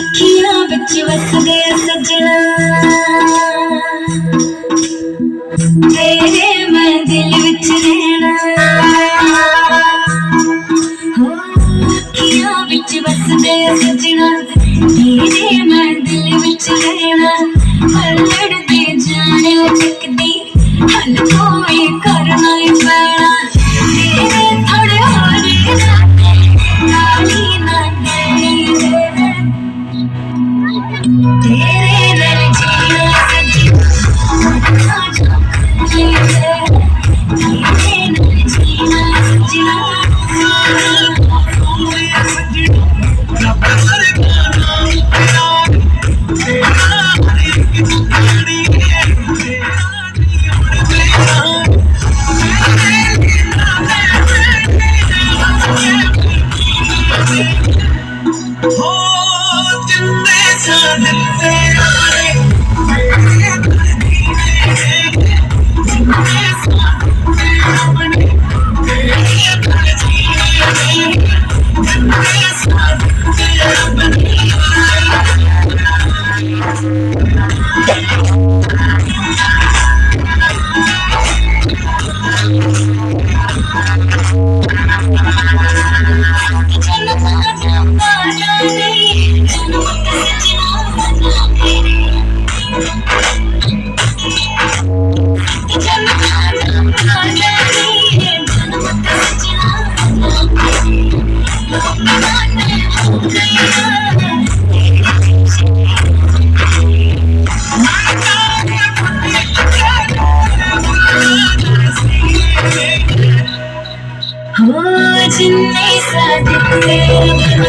अखियां बिच वस गया सजना तेरे मैं दिल विच रहना हो अखियां बिच वस गया सजना तेरे मैं दिल विच रहना हलड़ दे जाने चकदी हल कोई करना ही पैना तेरे थोड़े होरे नाली ना देनी तेरे नाल जीना सजना तेरे नाल जीना सजना हो जिन्ने साथ तेरे